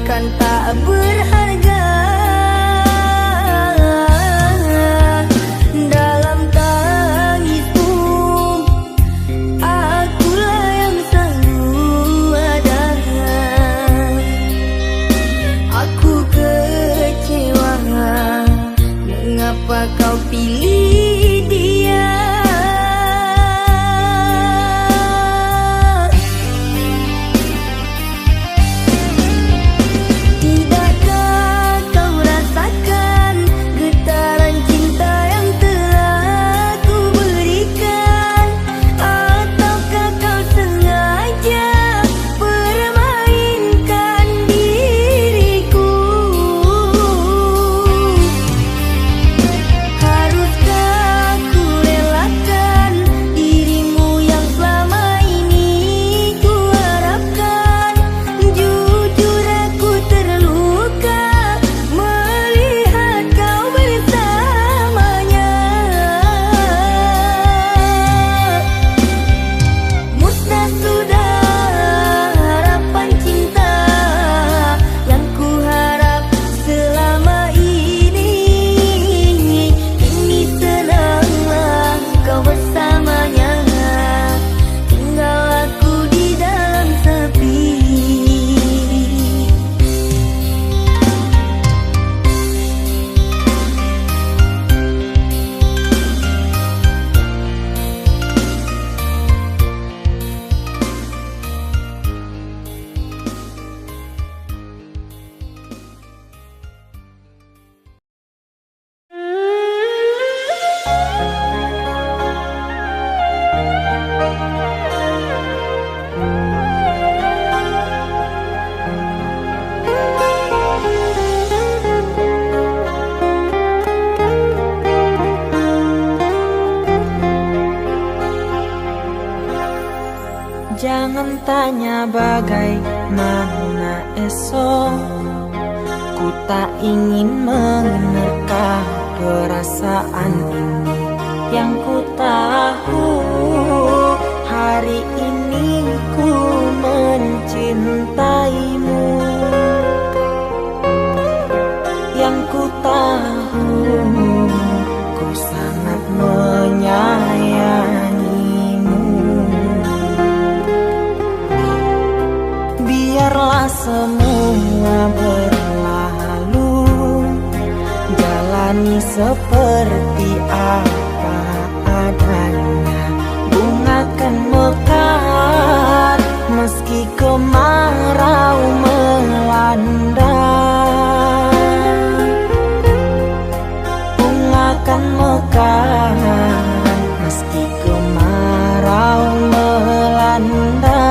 kan tak berharga. Dalam tangismu akulah yang selalu ada. Aku kecewa, mengapa kau pilih dia? Jangan tanya bagaimana esok, ku tak ingin menerka perasaan ini. Yang ku tahu hari ini ku mencintaimu. Yang ku tahu ku sangat menyayangimu. Biarlah semua berlalu, jalani seperti apa adanya. Bunga kan mekar meski kemarau melanda. Bunga kan mekar meski kemarau melanda.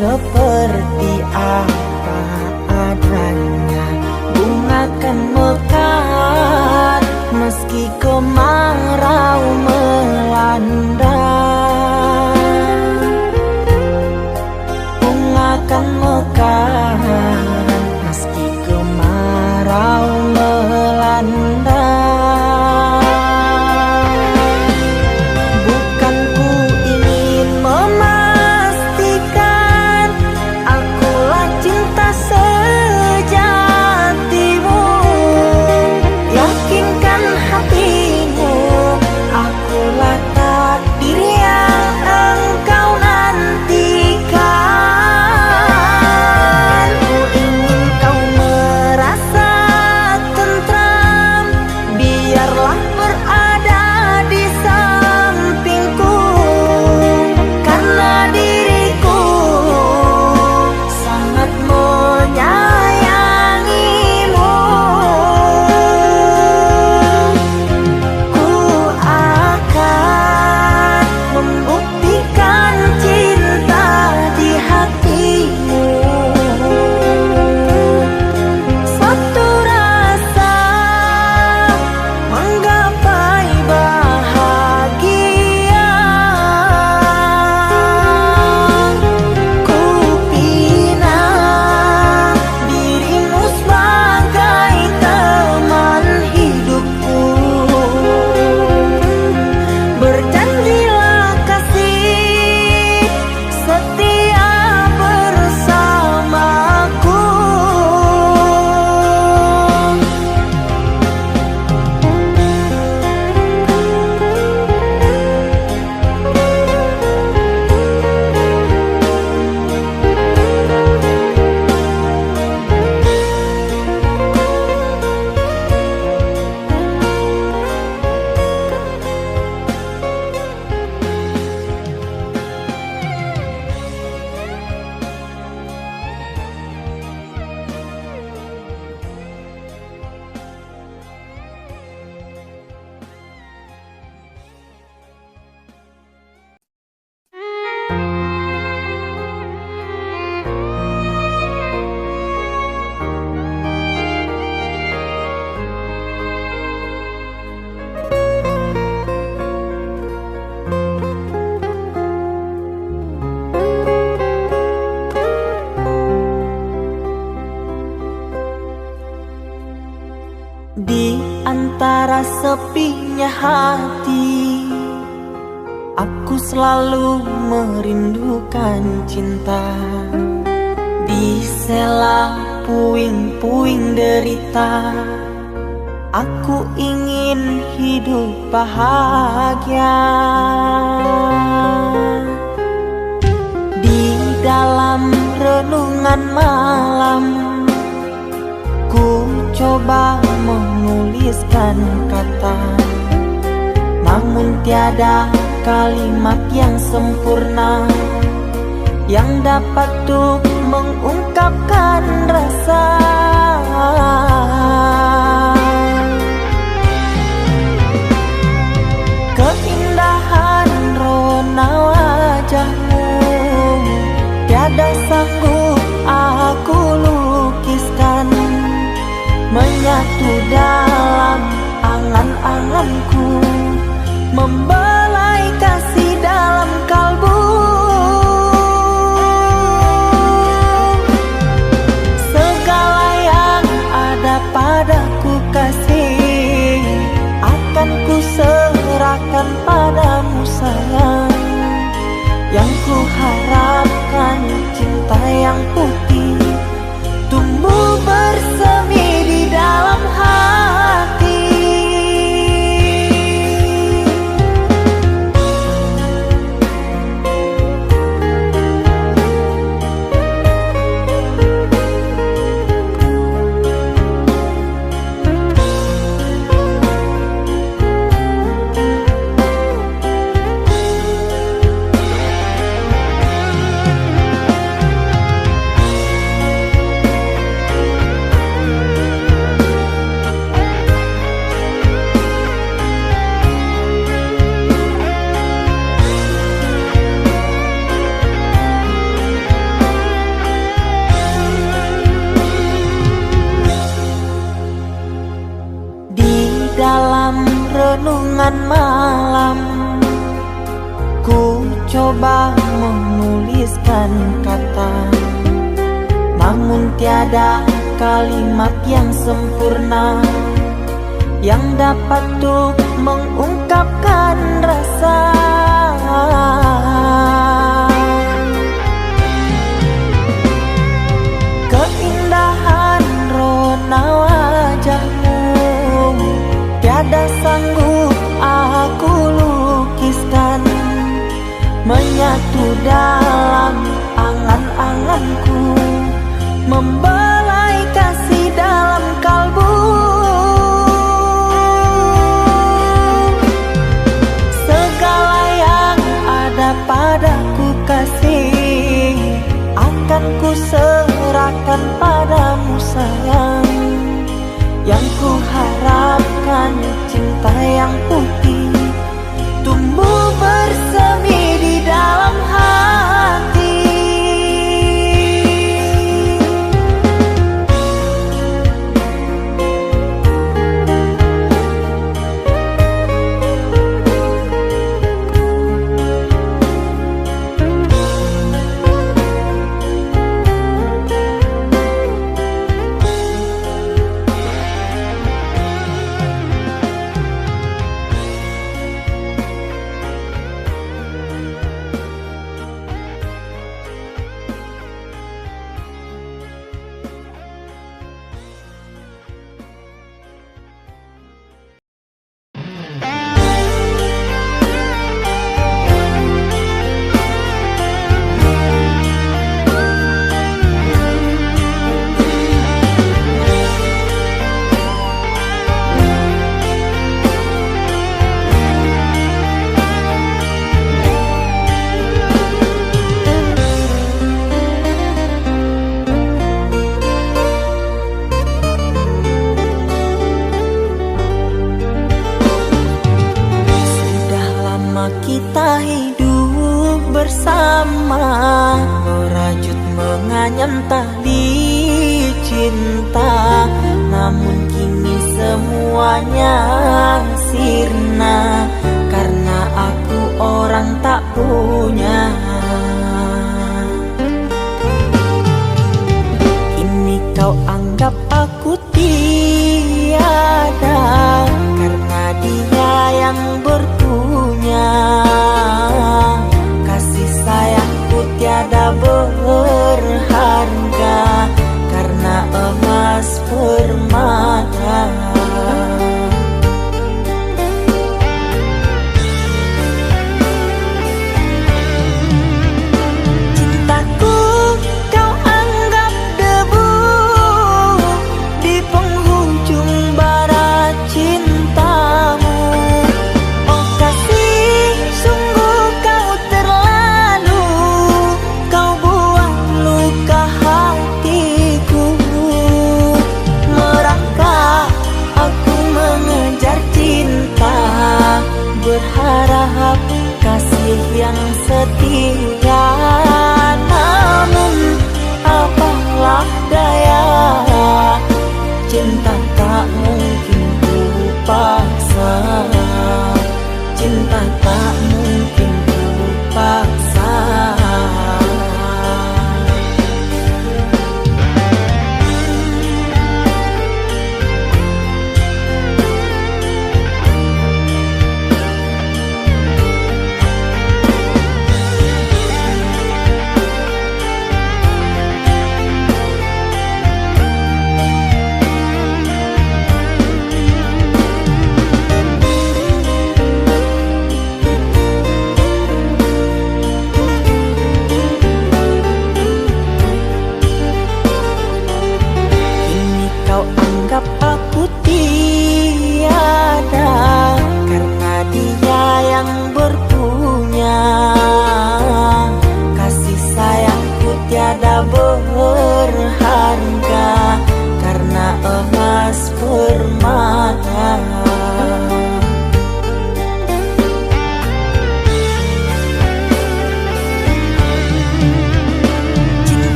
seperti apa adanya. Bunga kan mekar meski kemarau melanda. Bunga kan mekar meski kemarau melanda. Bukan ku ingin memastikan akulah cinta sejatimu. Yakinkan hatimu, akulah takdir yang engkau nantikan. Ku ingin kau merasa tentram, biarlah berada di sampingku, karena diriku sangat menyayangimu. Ku akan membuktikan cinta di hatimu. Satu rasa menggapai bahagia. Ku pinang dirimu sebagai teman hidupku. Berjanjilah kasih setia bersamaku. Di antara sepinya hati, aku selalu merindukan cinta. Di sela puing-puing derita, aku ingin hidup bahagia. Di dalam renungan malam, ku coba menuliskan kata, namun tiada kalimat yang sempurna yang dapat untuk mengungkapkan rasa. Keindahan rona wajahmu tiada sanggup aku lukiskan, menyatu dalam angan-anganku, membelai kasih dalam kalbu. Segala yang ada padaku kasih, akan ku serahkan padamu sayang. Yang ku harapkan cinta yang putih tumbuh bersemi di dalam hati. renungan malam, ku coba menuliskan kata, namun tiada kalimat yang sempurna yang dapat untuk mengungkapkan rasa. Keindahan rona wajahmu tiada sanggup aku lukiskan, menyatu dalam angan-anganku, membelai kasih dalam kalbu. Segala yang ada padaku kasih, akan ku serahkan padamu sayang. Yang ku harapkan cinta yang putih tumbuh bersemi di dalam hati.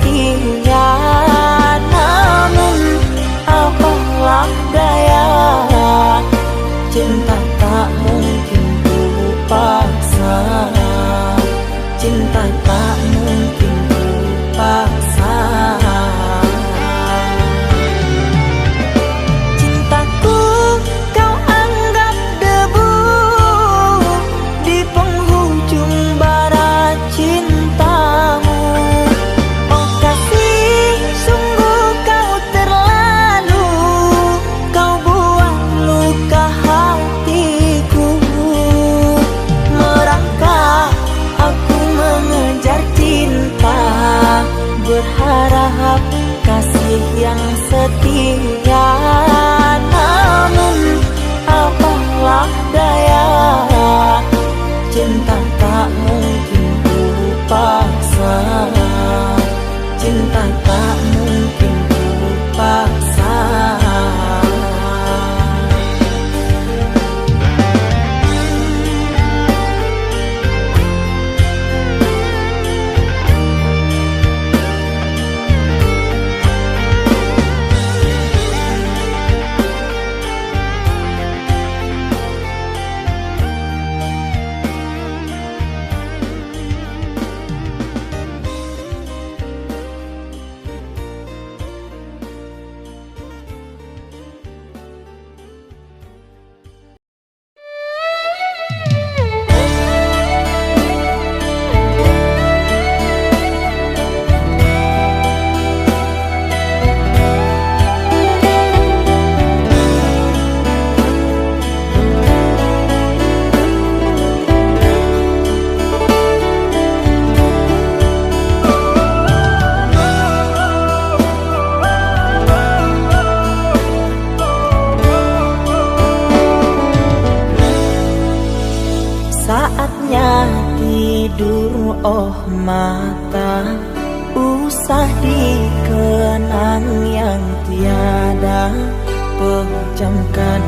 setia. Namun apalah daya, cinta tak mungkin ku paksa. Cinta tak mungkin ku paksa. Cintaku kau anggap debu di penghujung bara cintamu. Oh kasih, sungguh kau terlalu, kau buat luka hatiku. Merangkak aku mengejar cinta, berharap kasih yang setia. Namun apalah daya, cinta tak mungkin ku paksa. Cinta tak mungkin ku paksa. Saatnya tidur, oh mata, usah dikenang yang tiada. Pejamkan,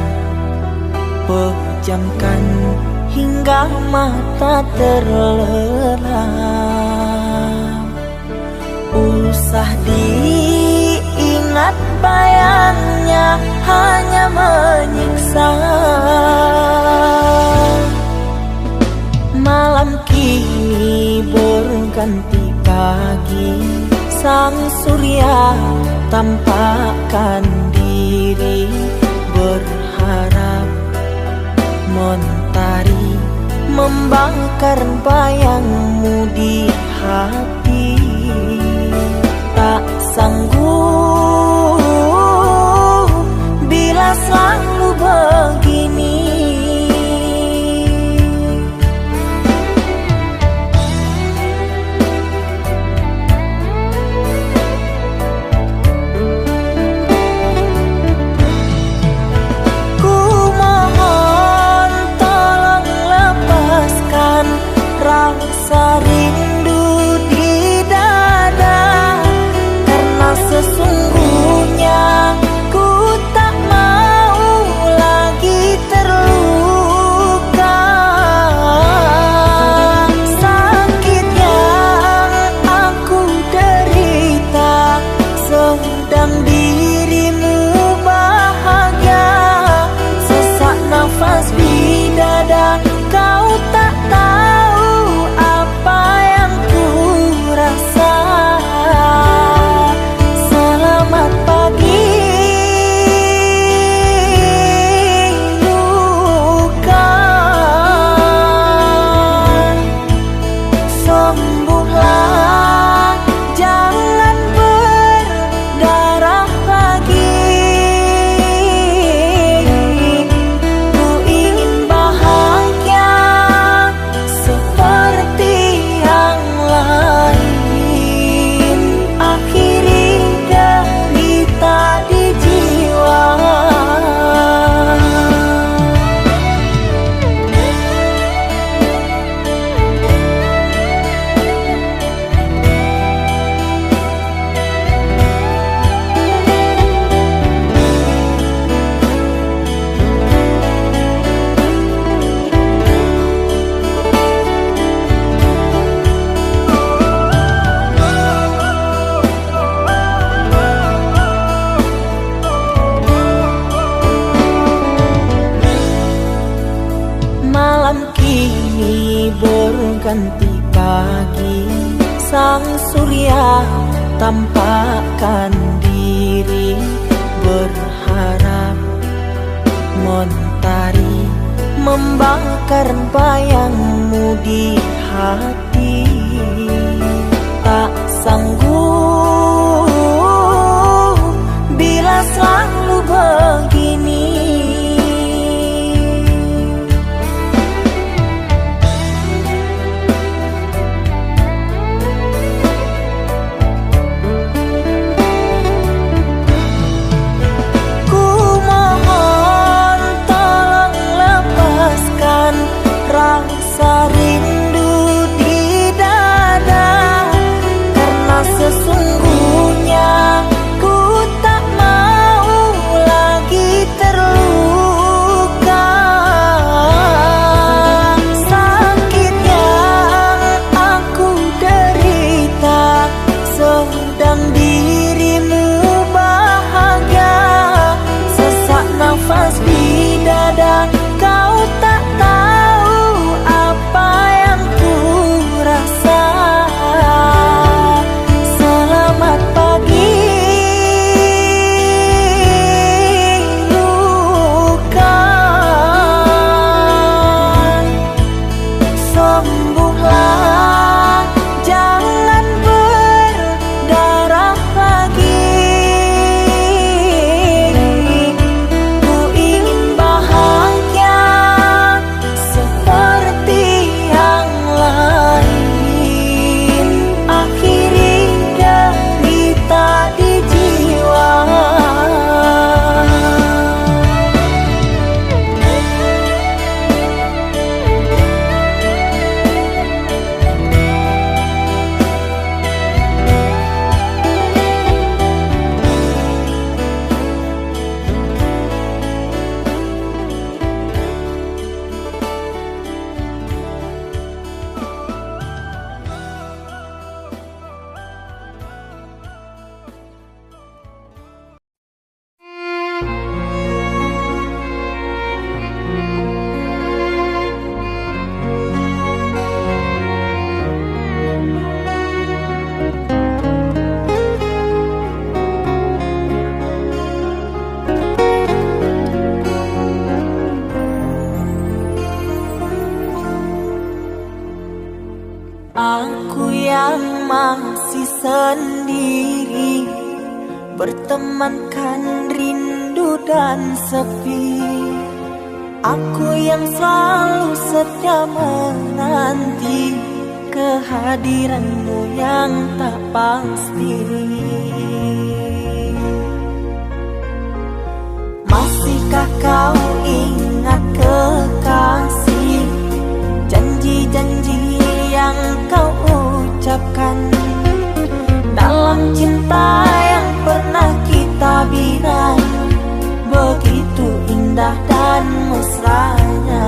pejamkan hingga mata terlelap. Usah diingat bayangnya, hanya menyiksa. Malam kini berganti pagi, sang surya tampakkan diri. Berharap mentari membakar bayangmu di hati. Tak sanggup bila selalu begini. Rasa rindu di dada, nanti pagi sang surya tampakkan diri, berharap mentari membakar bayangmu di hati. Tak sanggup bila selalu begini. Ku mohon tolong lepaskan rasa rindu di dada, karena sesungguhnya ku tak mau lagi terluka. Sakit yang aku derita sedang dirimu bahagia. Sesak nafas di dada, kau tak tahu apa yang ku rasa. Selamat pagi luka, sembuhlah, jangan berdarah lagi. Ku ingin bahagia seperti yang lain, akhiri derita di jiwa. Aku yang masih sendiri, bertemankan rindu dan sepi. Aku yang selalu setia menanti kehadiranmu yang tak pasti. Masihkah kau ingat kekasih, janji-janji yang kau ucapkan dalam cinta yang pernah kita bina, begitu indah dan mesranya.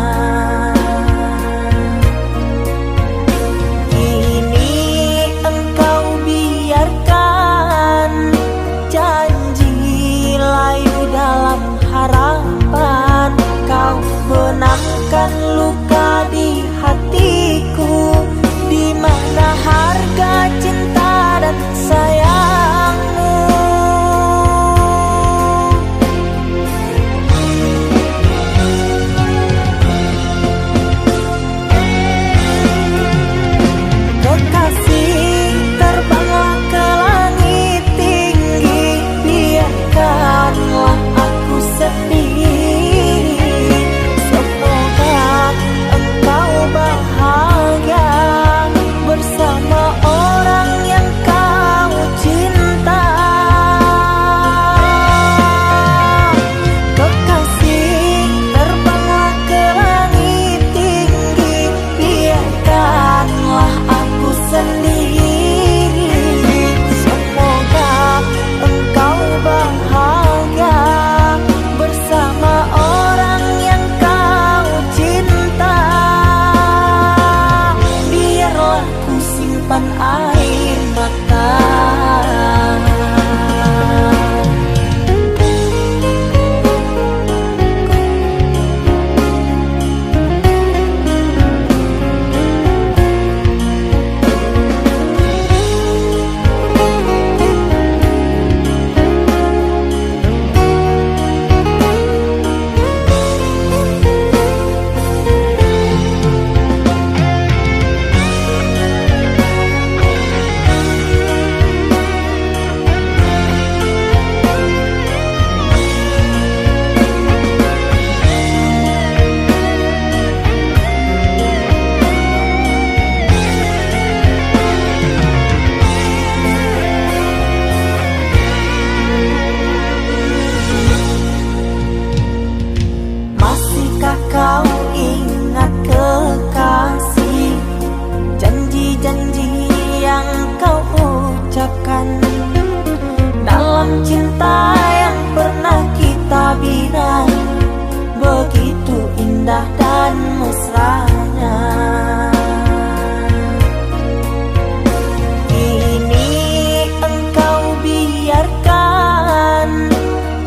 Kini engkau biarkan indah dan mesranya. Kini engkau biarkan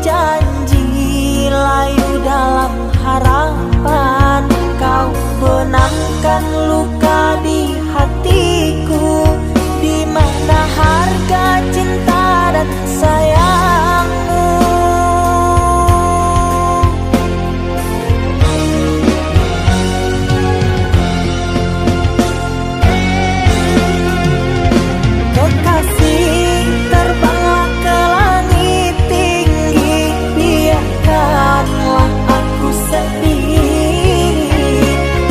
janji layu dalam harapan. Kau benamkan luka di hatiku, di mana harga cinta dan sayangmu. Kekasih, terbanglah ke langit tinggi, biarkanlah aku sendiri.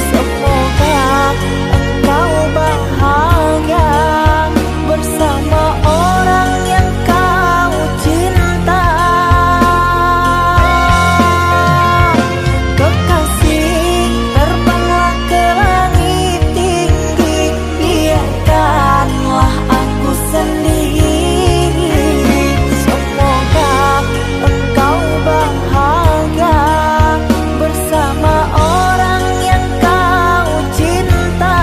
Semoga engkau bahagia bersama orang yang kau cinta. Kekasih, terbanglah ke langit tinggi, biarkanlah aku sendiri. Semoga engkau bahagia bersama orang yang kau cinta.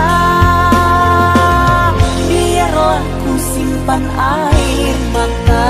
Biarlah ku simpan air mata.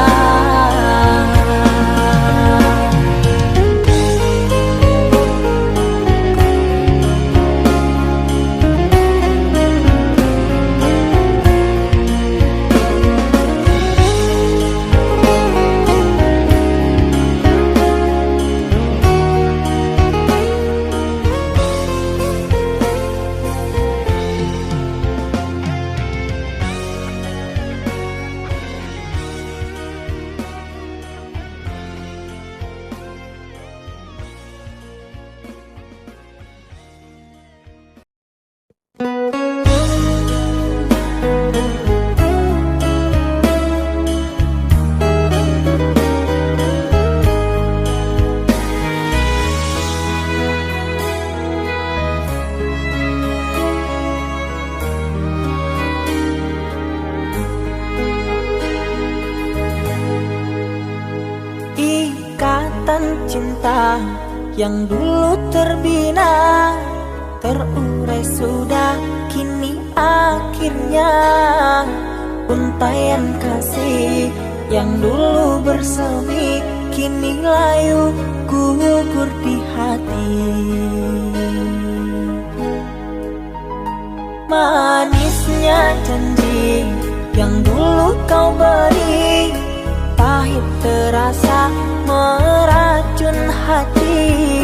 Ikatan cinta yang dulu terbina, terurai sudah kini akhirnya. Untaian kasih yang dulu bersemi, kini layu gugur di hati. Manisnya janji yang dulu kau beri, pahit terasa meracun hati.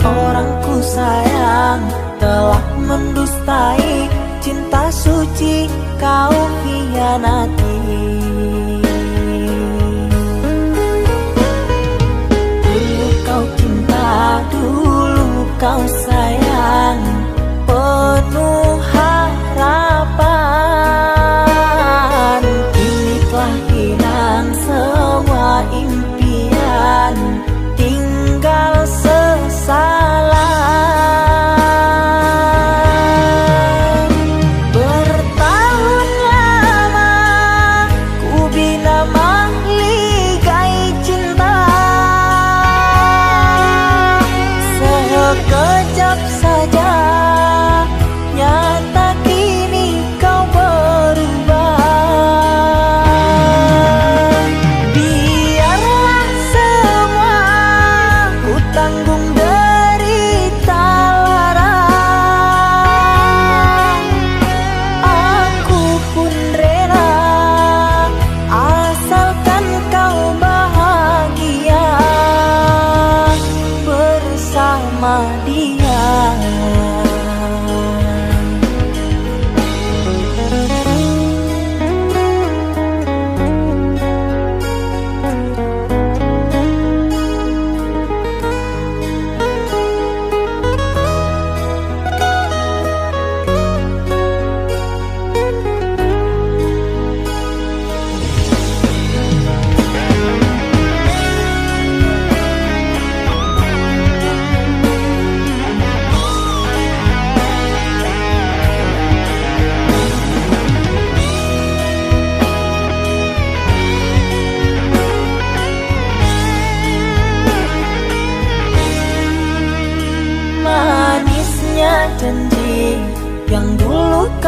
Orang ku sayang telah mendustai, cinta suci kau hianati. Dulu kau cinta, dulu kau sayang, penuh harapan. Kini telah hilang semua impian, tinggal sesalan. Bertahun lama ku bina mahligai cinta, sekejap saja nyata kini kau berubah. Biarlah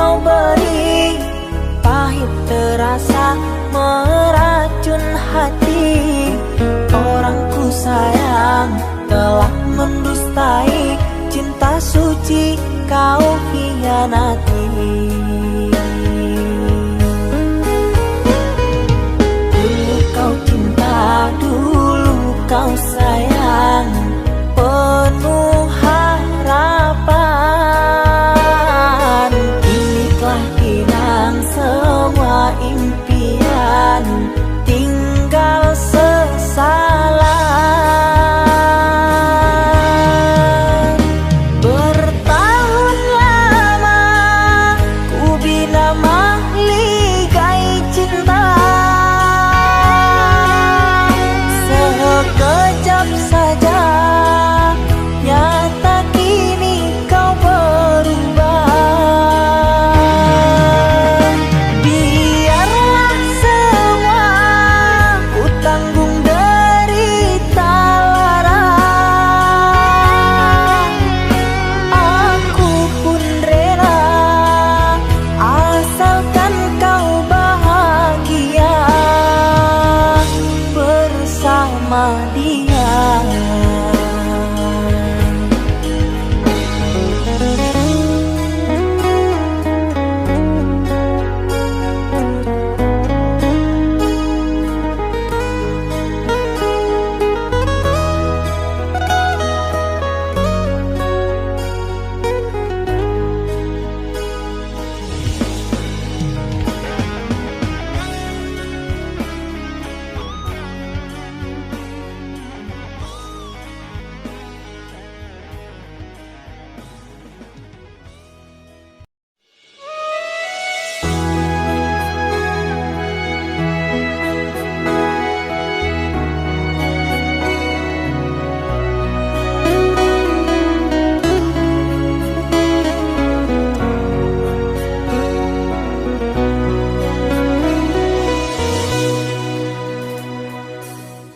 kau beri, pahit terasa meracun hati. Orang ku sayang telah mendustai, cinta suci kau hianati. Dulu kau cinta, dulu kau sayang, penuh harapan. Kini telah hilang semua impian, tinggal sesalan. Bertahun lama ku bina mahligai cinta, sekejap saja nyata kini kau berubah. Biarlah semua ku tanggung derita lara, aku pun rela asalkan kau bahagia bersama dia.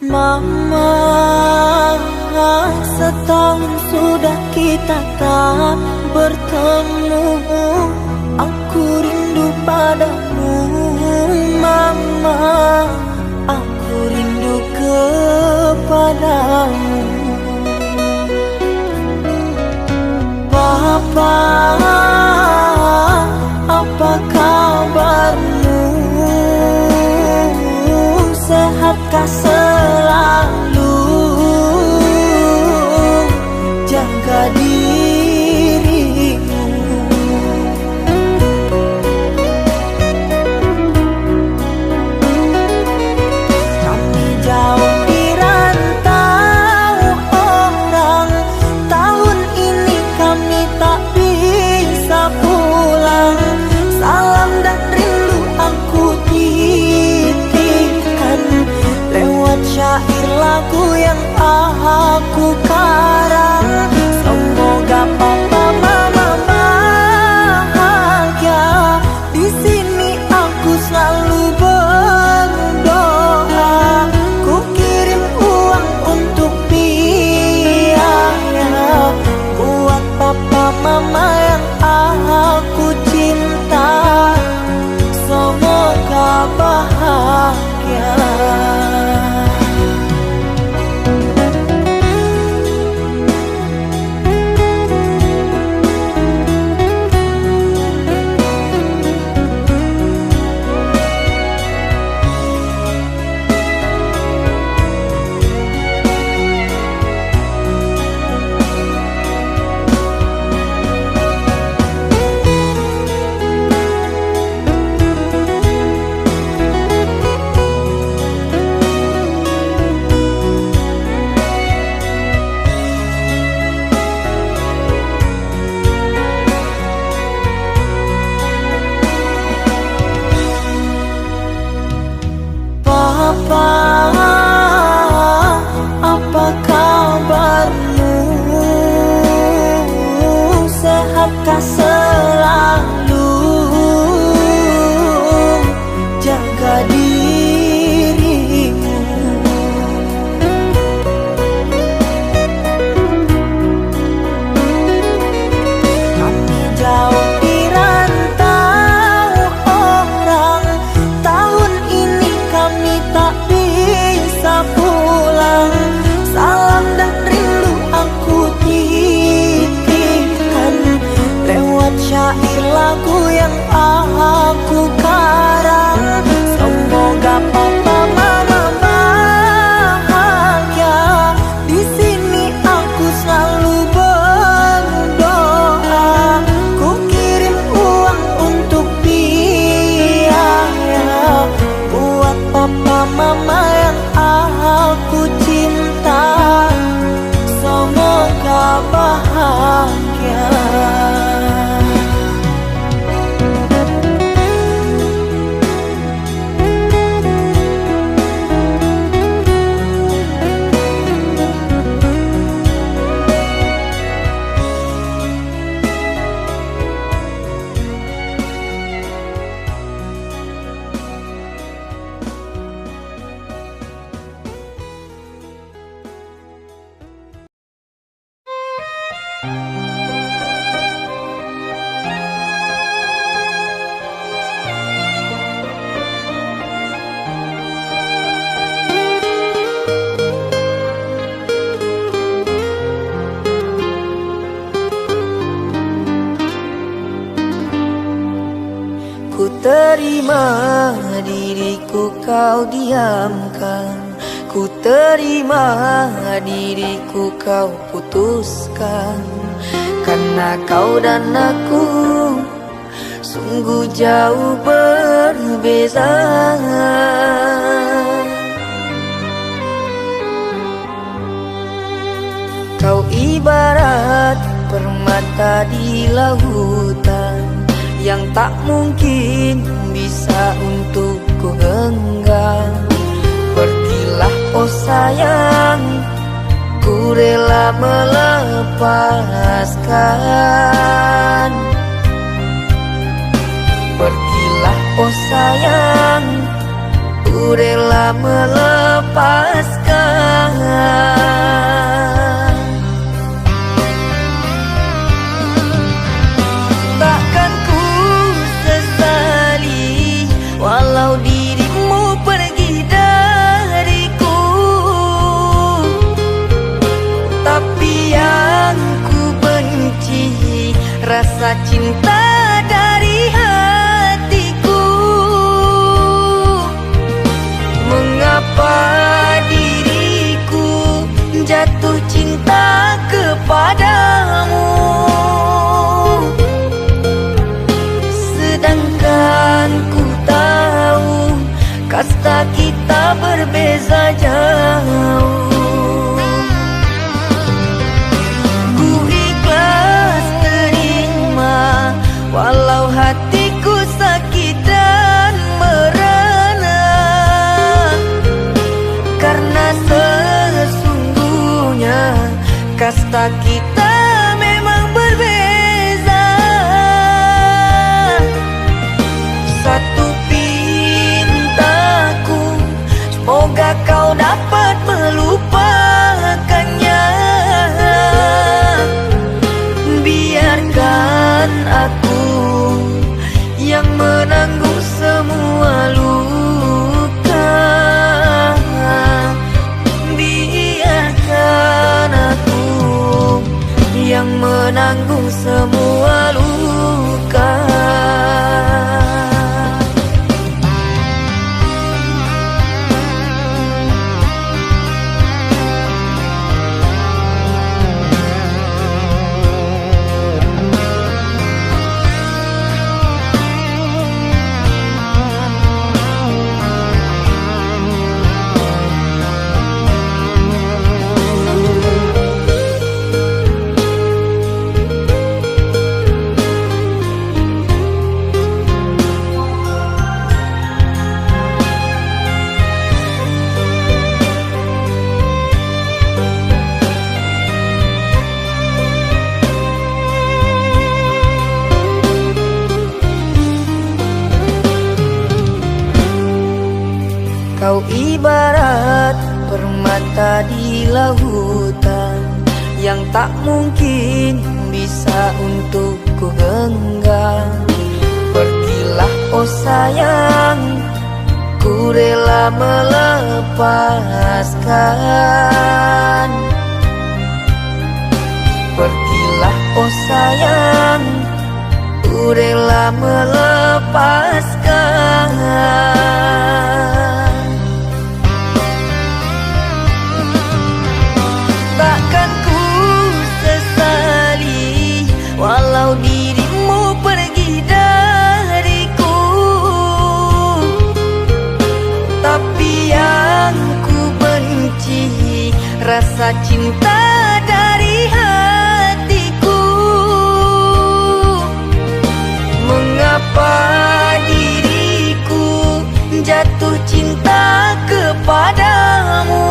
Mama, setahun sudah kita tak bertemu. Aku rindu padamu, Mama. Aku rindu kepadamu. Papa, apa kabarmu? Sehatkah selalu? Jaga dirimu. Kami jauh di rantau orang, tahun ini kami tak bisa pulang. Salam dan rindu aku titipkan lewat syair lagu yang aku karang. Semoga papa mama bahagia. Di sini aku selalu berdoa. Ku kirim uang untuk biaya buat papa mama yang aku cinta. Semoga bahagia. Ku terima diriku kau diamkan, ku terima diriku kau putuskan. Karena kau dan aku sungguh jauh berbeza. Kau ibarat permata di lautan yang tak mungkin bisa untuk ku genggam. Pergilah oh sayang, ku rela melepaskan. Pergilah oh sayang, ku rela melepaskan. Takkan ku sesali walau dirimu pergi dariku, tapi yang ku benci rasa cinta dari hatiku. Mengapa diriku jatuh cinta kepadamu, sedangkan ku tahu kasta kita berbeza jauh. Ku ikhlas terima walau hatiku sakit dan merana, karena sesungguhnya kasta kita memang berbeza. Satu pintaku, semoga kau dapat melupakannya. Biarkan aku yang menanggung semua luka. Biarkan aku yang menanggung semua luka. Kau ibarat permata di lautan yang tak mungkin bisa untuk ku genggam. Pergilah oh sayang, ku rela melepaskan. Pergilah oh sayang, ku rela melepaskan. Takkan ku sesali walau dirimu pergi dariku, tapi yang ku benci rasa cinta dari hatiku. Mengapa diriku jatuh cinta kepadamu,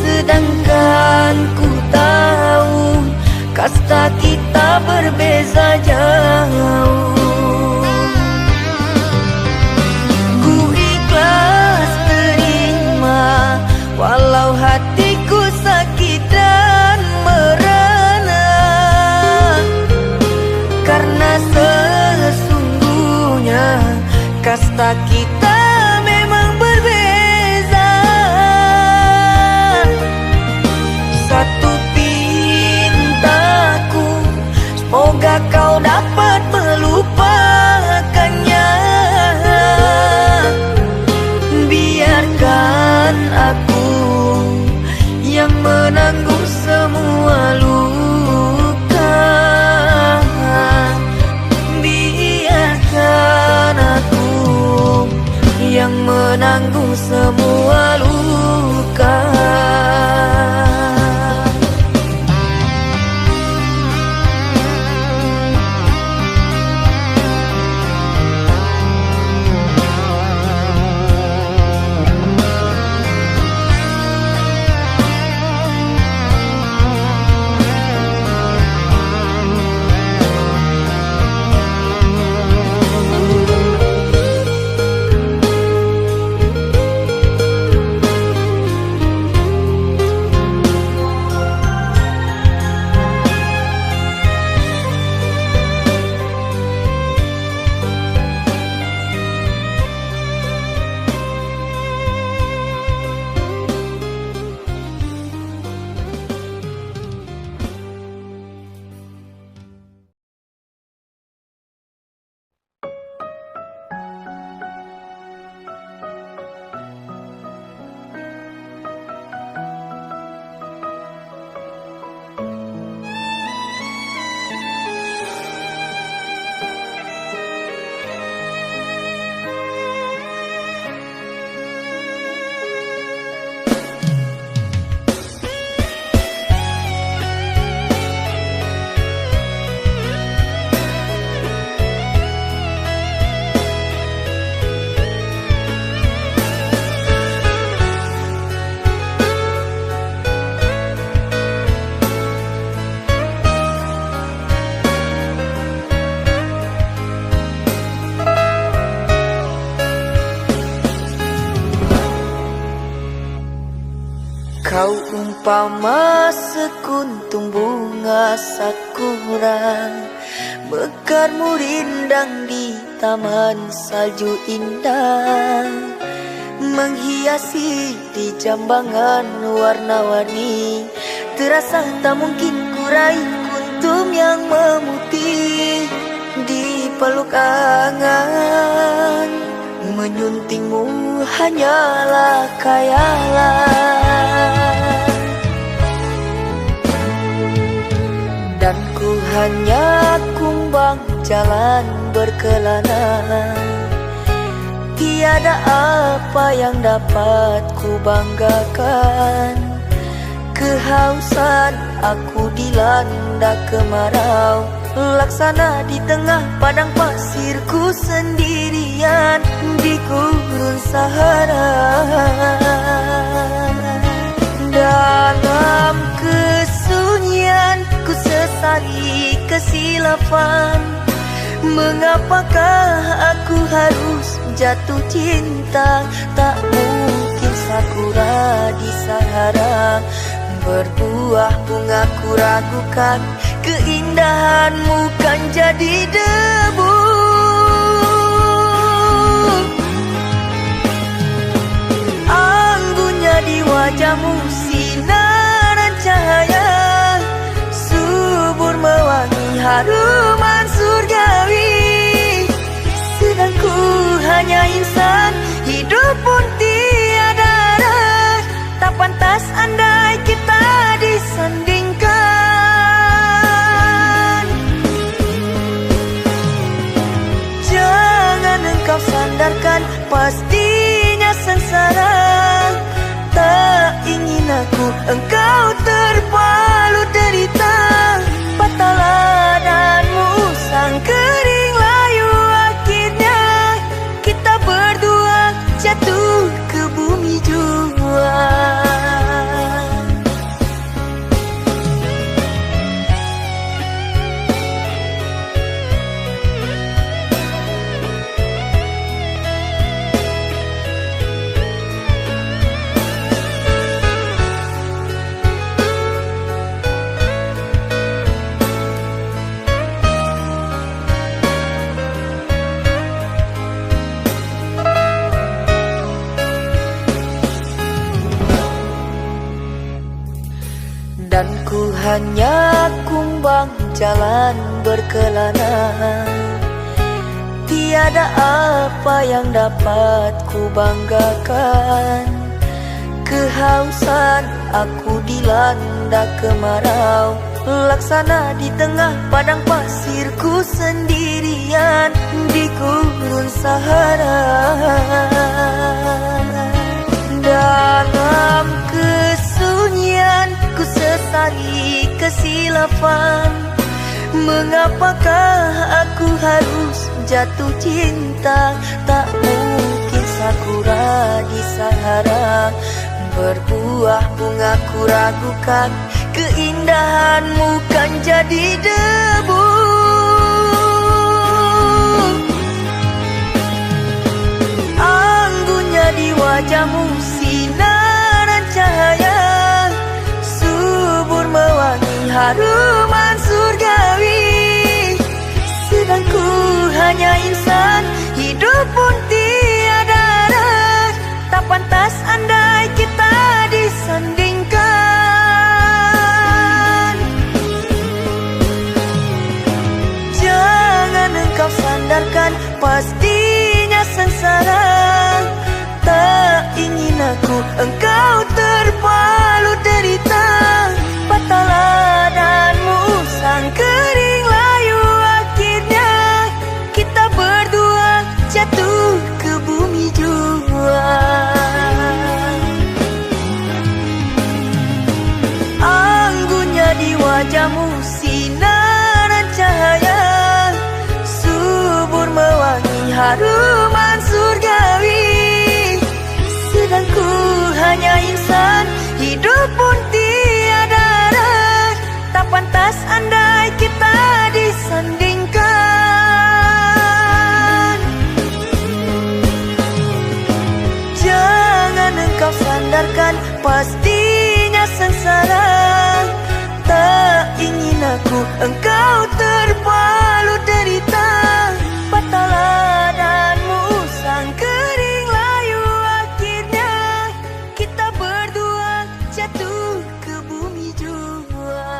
sedangkan ku tahu kasta kita berbeza jauh. Ku ikhlas terima walau hatiku sakit menanggung semua luka. Kau umpama sekuntum bunga sakura, mekarmu rindang di taman salju indah, menghiasi di jambangan warna-warni. Terasa tak mungkin kurai kuntum yang memutih di peluk angan. Menyuntingmu hanyalah khayalan, dan ku hanya kumbang jalan berkelana. Tiada apa yang dapat ku banggakan. Kehausan aku dilanda kemarau, laksana di tengah padang pasirku sendirian di gurun Sahara. Dalam kesunyian ku sesali kesilapan. Mengapakah aku harus jatuh cinta? Tak mungkin sakura di Sahara berbuah bunga, ku ragukan keindahanmu kan jadi debu. Anggunnya di wajahmu sinaran cahaya, subur mewangi haruman surgawi. Sedang ku hanya insan, hidup pun tiada arah. Tak pantas andai kita disandingkan. Jangan engkau sandarkan, pastinya sengsara. Tak ingin aku engkau terpalu derita. Patahlah dan musang kering layu, akhirnya kita berdua jatuh ke bumi jua. Dan ku hanya kumbang jalan berkelana. Tiada apa yang dapat ku banggakan. Kehausan aku dilanda kemarau, laksana di tengah padang pasirku sendirian di gurun Sahara. hari kesilapan. Mengapakah aku harus jatuh cinta? Tak mungkin sakura di Sahara berbuah bunga, ku ragukan keindahanmu kan jadi debu. Anggunnya di wajahmu sinaran cahaya, subur mewangi haruman surgawi. Sedang ku hanya insan, hidup pun tiada arah. Tak pantas andai kita disandingkan. Jangan engkau sandarkan, pastinya sengsara. Tak ingin aku engkau terpalu derita. Patah ladangmu sang kering layu, akhirnya kita berdua jatuh ke bumi jua. Anggunnya di wajahmu sinaran cahaya, subur mewangi haruman surgawi. Sedang ku hanya insan, hidup pun tiada arah. Tak pantas andai kita disandingkan. Jangan engkau sandarkan, pastinya sengsara. Tak ingin aku engkau terpalu derita. Patah ladangmu sang kering layu, akhirnya kita berdua jatuh ke bumi jua.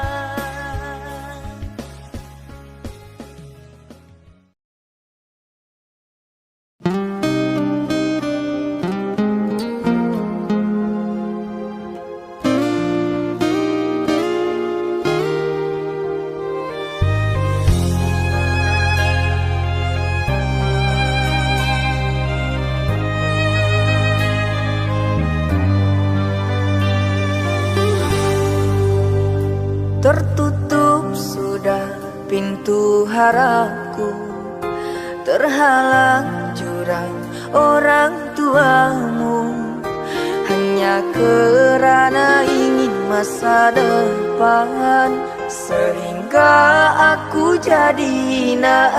Tertutup sudah pintu harapku, terhalang jurang orang tuamu. Hanya kerana ingin masa depan, sehingga aku jadi hinaan.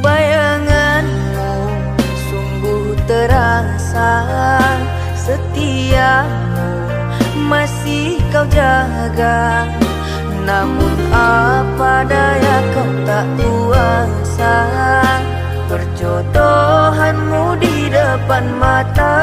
Bayanganmu sungguh terasa, setiamu masih kau jaga. Namun apa daya kau tak kuasa, perjodohanmu di depan mata.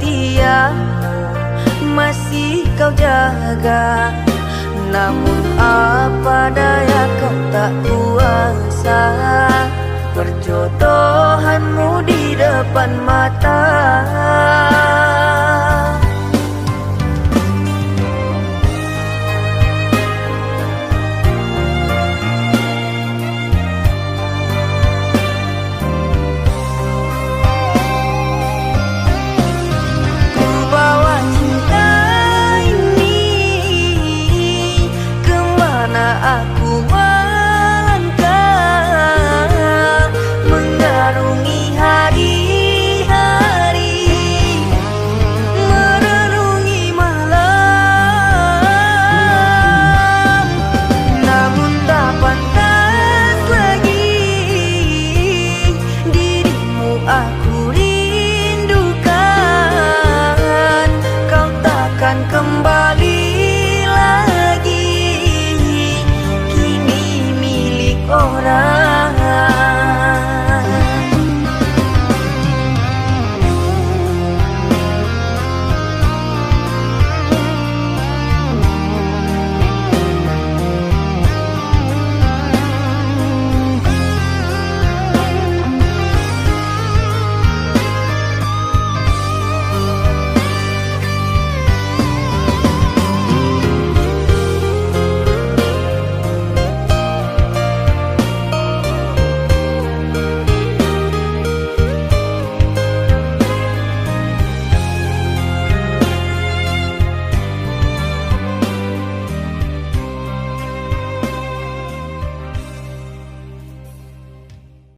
setiamu masih kau jaga. Namun apa daya kau tak kuasa. Perjodohanmu di depan mata.